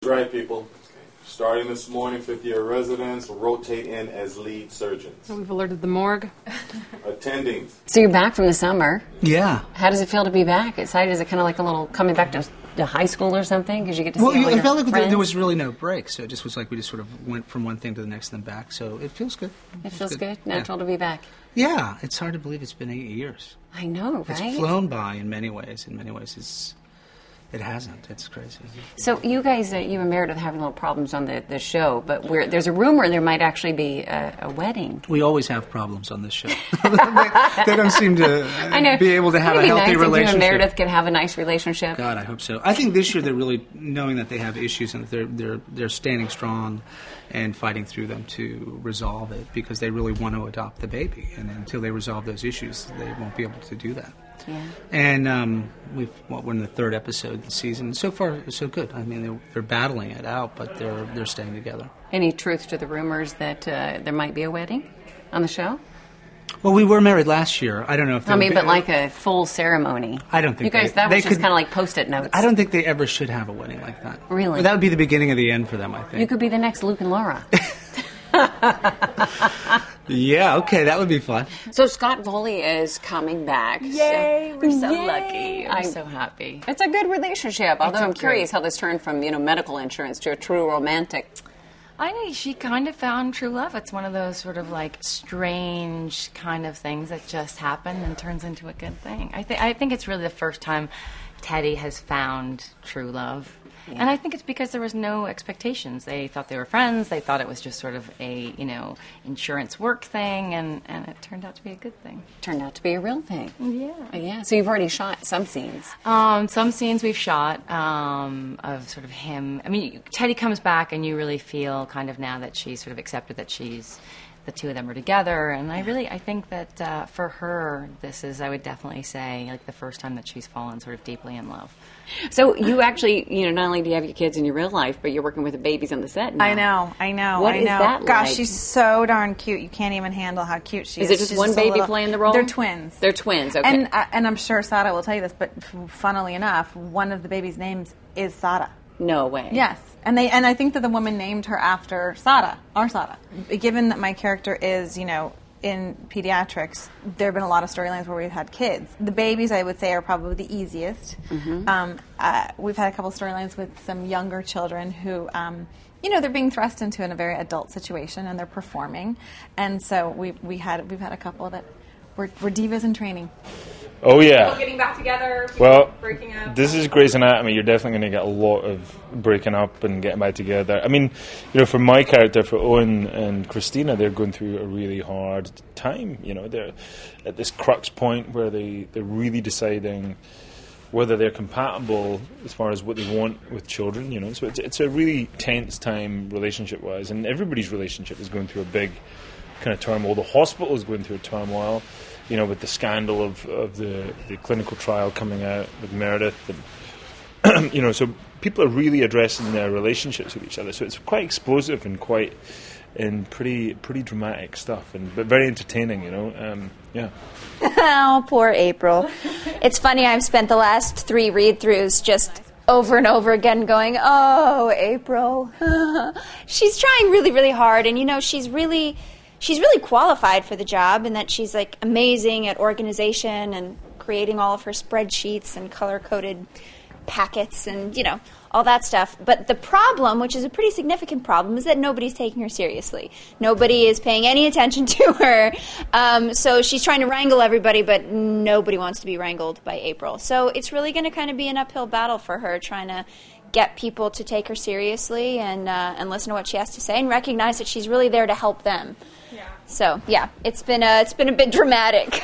Right, people. Starting this morning, fifth-year residents will rotate in as lead surgeons. So we've alerted the morgue. Attending. So you're back from the summer. Yeah. How does it feel to be back? Is it kind of like a little coming back to high school or something? Because you get to see all your it felt like friends? there was really no break, so it just was like we just sort of went from one thing to the next and then back. So it feels good. It feels good. Natural to be back. Yeah, it's hard to believe it's been 8 years. I know, right? It's flown by in many ways. In many ways, it hasn't. It's crazy. So you guys, you and Meredith, having little problems on the show, but there's a rumor there might actually be a wedding. We always have problems on this show. they don't seem to be able to have a healthy relationship. relationship. You and Meredith can have a nice relationship. God, I hope so. I think this year they're really knowing that they have issues and that they're standing strong and fighting through them to resolve it because they really want to adopt the baby. And until they resolve those issues, they won't be able to do that. Yeah. And we're in the third episode of the season. So far, so good. I mean, they're battling it out, but they're staying together. Any truth to the rumors that there might be a wedding on the show? Well, we were married last year. I don't know if but like a full ceremony. I don't think you guys. That was just kind of like Post-it notes. I don't think they ever should have a wedding like that. Really? That would be the beginning of the end for them, I think. You could be the next Luke and Laura. Yeah, okay, that would be fun. So Scott Foley is coming back. Yay, we're so Yay. lucky. I'm so happy. It's a good relationship, although I'm curious how this turned from, medical insurance to a true romantic. I know she kind of found true love. It's one of those sort of like strange kind of things that just happen and turns into a good thing. I think it's really the first time Teddy has found true love. Yeah. And I think it's because there was no expectations. They thought they were friends. They thought it was just sort of a, insurance work thing, and it turned out to be a good thing. Turned out to be a real thing. Yeah. Yeah. So you've already shot some scenes. Some scenes we've shot of sort of him. I mean, Teddy comes back, and you really feel kind of now that she's sort of accepted that the two of them are together, and I think that for her, this is, I would definitely say, like the first time that she's fallen sort of deeply in love. So you actually, not only do you have your kids in your real life, but you're working with the babies on the set now. I know. What is that like? Gosh, she's so darn cute. You can't even handle how cute she is. Is it just one baby playing the role? They're twins. They're twins, okay. And I'm sure Sada will tell you this, but funnily enough, one of the baby's names is Sada. No way. Yes. And I think that the woman named her after Sada, our Sada. Given that my character is, in pediatrics, there have been a lot of storylines where we've had kids. The babies, I would say, are probably the easiest. Mm-hmm. We've had a couple storylines with some younger children who, they're being thrust into a very adult situation and they're performing. And so we've had a couple that were divas in training. Oh, yeah. People getting back together, breaking up. This is Grey's Anatomy. You're definitely going to get a lot of breaking up and getting back together. I mean, for my character, for Owen and Christina, they're going through a really hard time. They're at this crux point where they're really deciding whether they're compatible as far as what they want with children. So it's a really tense time relationship-wise, and everybody's relationship is going through a big kind of turmoil. The hospital is going through a turmoil. With the scandal of the clinical trial coming out with Meredith. And, so people are really addressing their relationships with each other. So it's quite explosive and pretty dramatic stuff, but very entertaining, yeah. Oh, poor April. It's funny, I've spent the last 3 read-throughs just over and over again going, oh, April. She's trying really, really hard, and, she's really qualified for the job, and that she's like amazing at organization and creating all of her spreadsheets and color-coded packets and, all that stuff. But the problem, which is a pretty significant problem, is that nobody's taking her seriously. Nobody is paying any attention to her. So she's trying to wrangle everybody, but nobody wants to be wrangled by April. So it's really going to kind of be an uphill battle for her, trying to get people to take her seriously and listen to what she has to say and recognize that she's really there to help them. Yeah. So, yeah, it's been a bit dramatic.